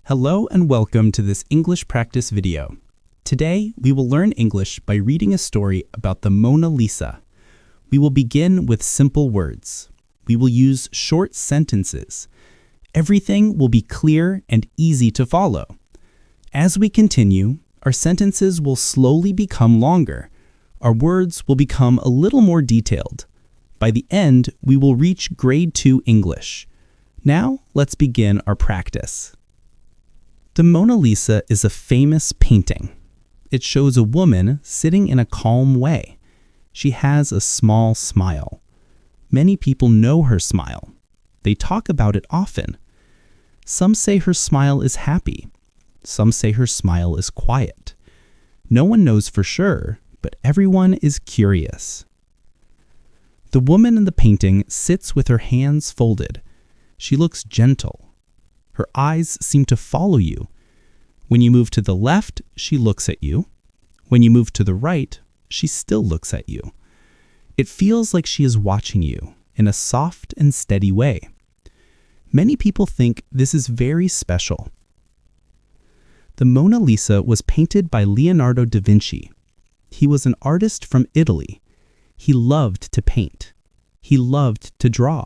Hello and welcome to this English practice video. Today, we will learn English by reading a story about the Mona Lisa. We will begin with simple words. We will use short sentences. Everything will be clear and easy to follow. As we continue, our sentences will slowly become longer. Our words will become a little more detailed. By the end, we will reach Grade 2 English. Now, let's begin our practice. The Mona Lisa is a famous painting. It shows a woman sitting in a calm way. She has a small smile. Many people know her smile. They talk about it often. Some say her smile is happy. Some say her smile is quiet. No one knows for sure, but everyone is curious. The woman in the painting sits with her hands folded. She looks gentle. Her eyes seem to follow you. When you move to the left, she looks at you. When you move to the right, she still looks at you. It feels like she is watching you in a soft and steady way. Many people think this is very special. The Mona Lisa was painted by Leonardo da Vinci. He was an artist from Italy. He loved to paint. He loved to draw.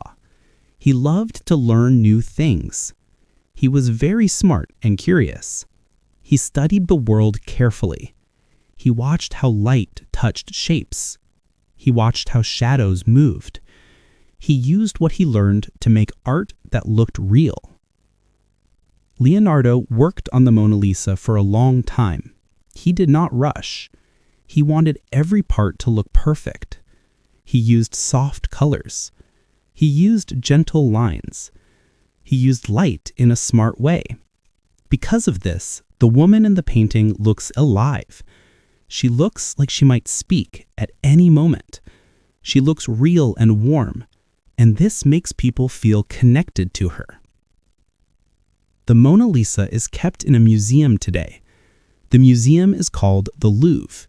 He loved to learn new things. He was very smart and curious. He studied the world carefully. He watched how light touched shapes. He watched how shadows moved. He used what he learned to make art that looked real. Leonardo worked on the Mona Lisa for a long time. He did not rush. He wanted every part to look perfect. He used soft colors. He used gentle lines. He used light in a smart way. Because of this, the woman in the painting looks alive. She looks like she might speak at any moment. She looks real and warm, and this makes people feel connected to her. The Mona Lisa is kept in a museum today. The museum is called the Louvre.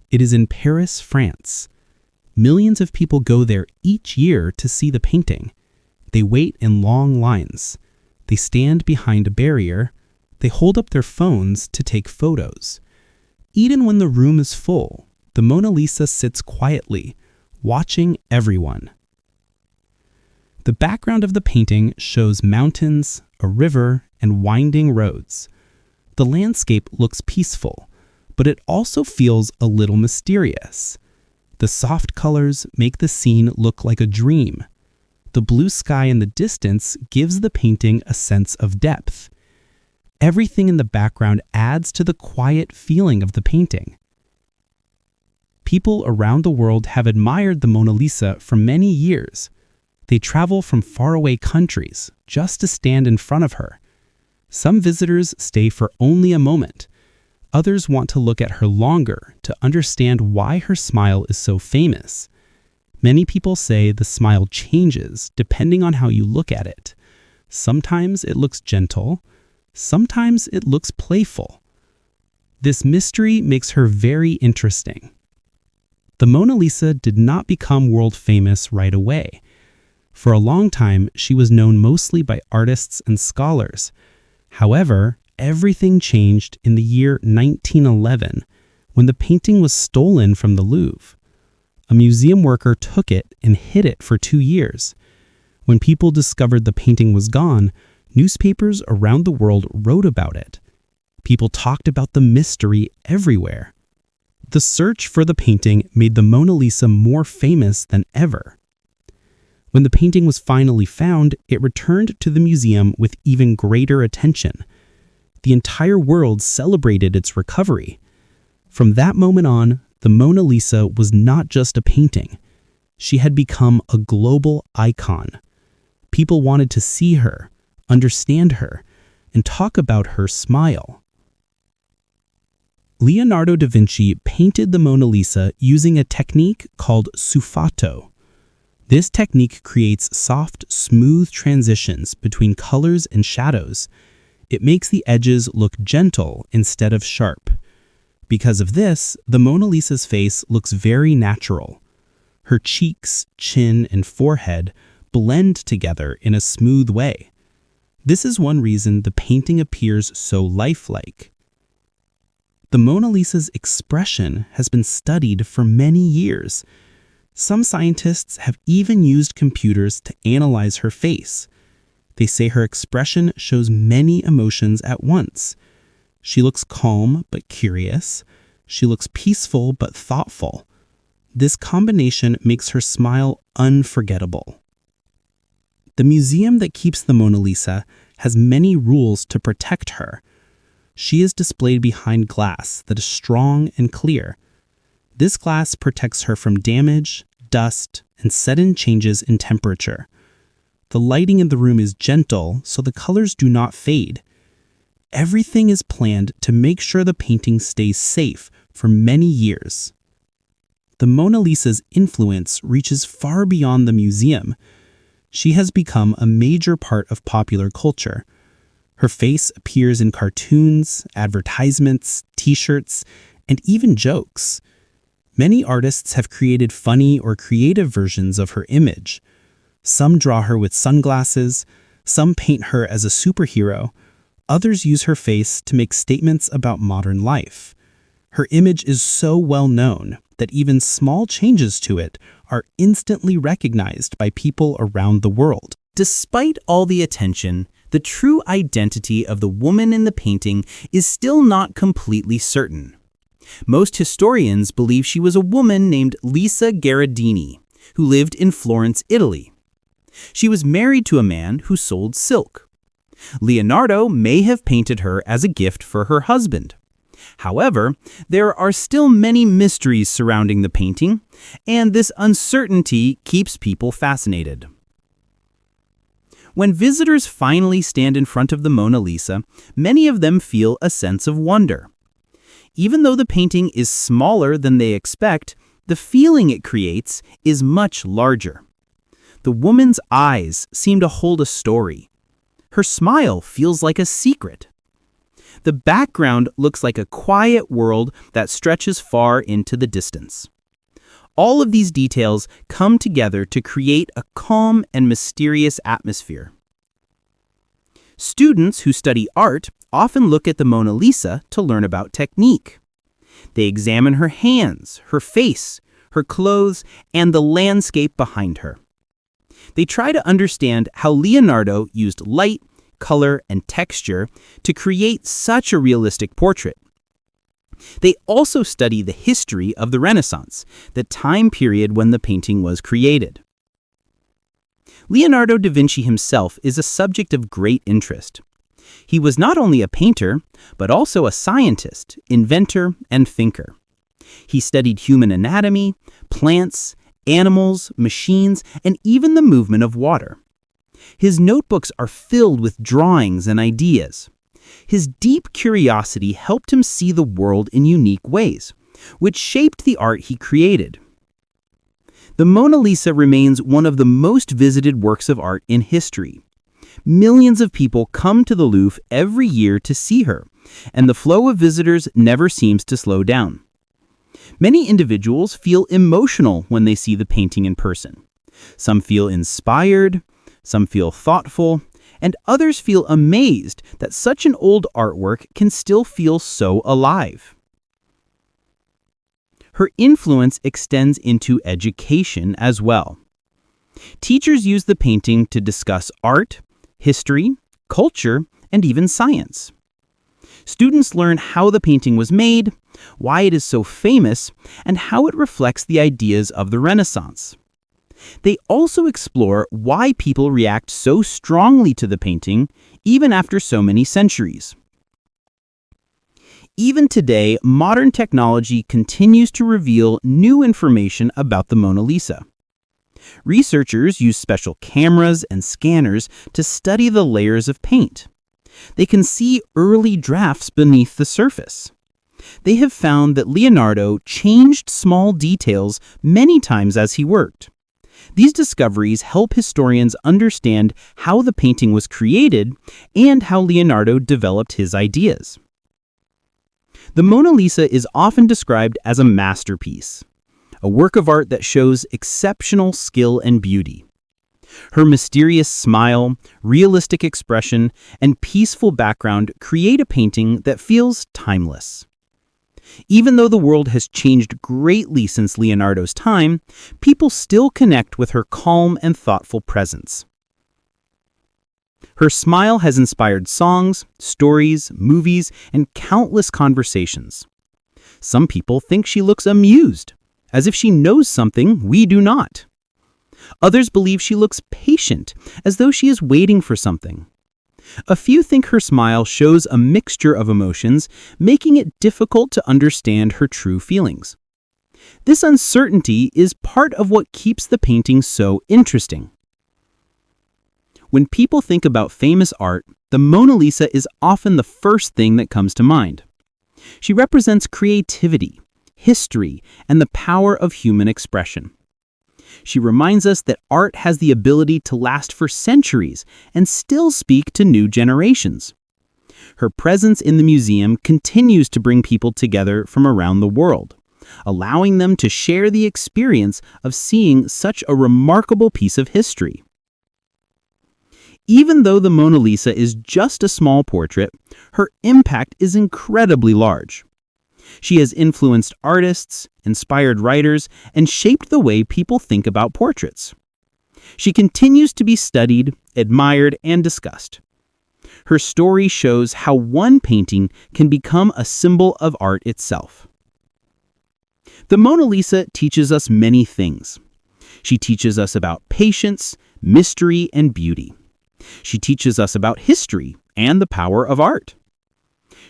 It is in Paris, France. Millions of people go there each year to see the painting. They wait in long lines. They stand behind a barrier. They hold up their phones to take photos. Even when the room is full, the Mona Lisa sits quietly, watching everyone. The background of the painting shows mountains, a river, and winding roads. The landscape looks peaceful, but it also feels a little mysterious. The soft colors make the scene look like a dream. The blue sky in the distance gives the painting a sense of depth. Everything in the background adds to the quiet feeling of the painting. People around the world have admired the Mona Lisa for many years. They travel from faraway countries just to stand in front of her. Some visitors stay for only a moment. Others want to look at her longer to understand why her smile is so famous. Many people say the smile changes depending on how you look at it. Sometimes it looks gentle. Sometimes it looks playful. This mystery makes her very interesting. The Mona Lisa did not become world famous right away. For a long time, she was known mostly by artists and scholars. However, everything changed in the year 1911 when the painting was stolen from the Louvre. A museum worker took it and hid it for 2 years. When people discovered the painting was gone, newspapers around the world wrote about it. People talked about the mystery everywhere. The search for the painting made the Mona Lisa more famous than ever. When the painting was finally found, it returned to the museum with even greater attention. The entire world celebrated its recovery. From that moment on, the Mona Lisa was not just a painting. She had become a global icon. People wanted to see her, understand her, and talk about her smile. Leonardo da Vinci painted the Mona Lisa using a technique called sfumato. This technique creates soft, smooth transitions between colors and shadows. It makes the edges look gentle instead of sharp. Because of this, the Mona Lisa's face looks very natural. Her cheeks, chin, and forehead blend together in a smooth way. This is one reason the painting appears so lifelike. The Mona Lisa's expression has been studied for many years. Some scientists have even used computers to analyze her face. They say her expression shows many emotions at once. She looks calm but curious. She looks peaceful but thoughtful. This combination makes her smile unforgettable. The museum that keeps the Mona Lisa has many rules to protect her. She is displayed behind glass that is strong and clear. This glass protects her from damage, dust, and sudden changes in temperature. The lighting in the room is gentle, so the colors do not fade. Everything is planned to make sure the painting stays safe for many years. The Mona Lisa's influence reaches far beyond the museum. She has become a major part of popular culture. Her face appears in cartoons, advertisements, t-shirts, and even jokes. Many artists have created funny or creative versions of her image. Some draw her with sunglasses, some paint her as a superhero, others use her face to make statements about modern life. Her image is so well known that even small changes to it are instantly recognized by people around the world. Despite all the attention, the true identity of the woman in the painting is still not completely certain. Most historians believe she was a woman named Lisa Gherardini, who lived in Florence, Italy. She was married to a man who sold silk. Leonardo may have painted her as a gift for her husband. However, there are still many mysteries surrounding the painting, and this uncertainty keeps people fascinated. When visitors finally stand in front of the Mona Lisa, many of them feel a sense of wonder. Even though the painting is smaller than they expect, the feeling it creates is much larger. The woman's eyes seem to hold a story. Her smile feels like a secret. The background looks like a quiet world that stretches far into the distance. All of these details come together to create a calm and mysterious atmosphere. Students who study art often look at the Mona Lisa to learn about technique. They examine her hands, her face, her clothes, and the landscape behind her. They try to understand how Leonardo used light, color, and texture to create such a realistic portrait. They also study the history of the Renaissance, the time period when the painting was created. Leonardo da Vinci himself is a subject of great interest. He was not only a painter, but also a scientist, inventor, and thinker. He studied human anatomy, plants, animals, machines, and even the movement of water. His notebooks are filled with drawings and ideas. His deep curiosity helped him see the world in unique ways, which shaped the art he created. The Mona Lisa remains one of the most visited works of art in history. Millions of people come to the Louvre every year to see her, and the flow of visitors never seems to slow down. Many individuals feel emotional when they see the painting in person. Some feel inspired, some feel thoughtful, and others feel amazed that such an old artwork can still feel so alive. Her influence extends into education as well. Teachers use the painting to discuss art, history, culture, and even science. Students learn how the painting was made, why it is so famous, and how it reflects the ideas of the Renaissance. They also explore why people react so strongly to the painting, even after so many centuries. Even today, modern technology continues to reveal new information about the Mona Lisa. Researchers use special cameras and scanners to study the layers of paint. They can see early drafts beneath the surface. They have found that Leonardo changed small details many times as he worked. These discoveries help historians understand how the painting was created and how Leonardo developed his ideas. The Mona Lisa is often described as a masterpiece, a work of art that shows exceptional skill and beauty. Her mysterious smile, realistic expression, and peaceful background create a painting that feels timeless. Even though the world has changed greatly since Leonardo's time, people still connect with her calm and thoughtful presence. Her smile has inspired songs, stories, movies, and countless conversations. Some people think she looks amused, as if she knows something we do not. Others believe she looks patient, as though she is waiting for something. A few think her smile shows a mixture of emotions, making it difficult to understand her true feelings. This uncertainty is part of what keeps the painting so interesting. When people think about famous art, the Mona Lisa is often the first thing that comes to mind. She represents creativity, history, and the power of human expression. She reminds us that art has the ability to last for centuries and still speak to new generations. Her presence in the museum continues to bring people together from around the world, allowing them to share the experience of seeing such a remarkable piece of history. Even though the Mona Lisa is just a small portrait, her impact is incredibly large. She has influenced artists, inspired writers, and shaped the way people think about portraits. She continues to be studied, admired, and discussed. Her story shows how one painting can become a symbol of art itself. The Mona Lisa teaches us many things. She teaches us about patience, mystery, and beauty. She teaches us about history and the power of art.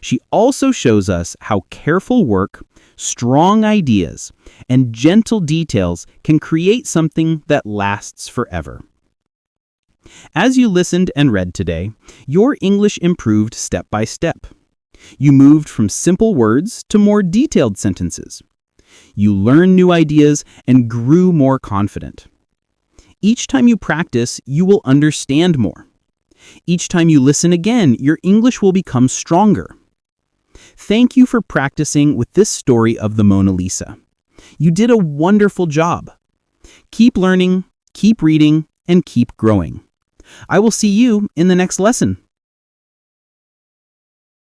She also shows us how careful work, strong ideas, and gentle details can create something that lasts forever. As you listened and read today, your English improved step by step. You moved from simple words to more detailed sentences. You learned new ideas and grew more confident. Each time you practice, you will understand more. Each time you listen again, your English will become stronger. Thank you for practicing with this story of the Mona Lisa. You did a wonderful job. Keep learning, keep reading, and keep growing. I will see you in the next lesson.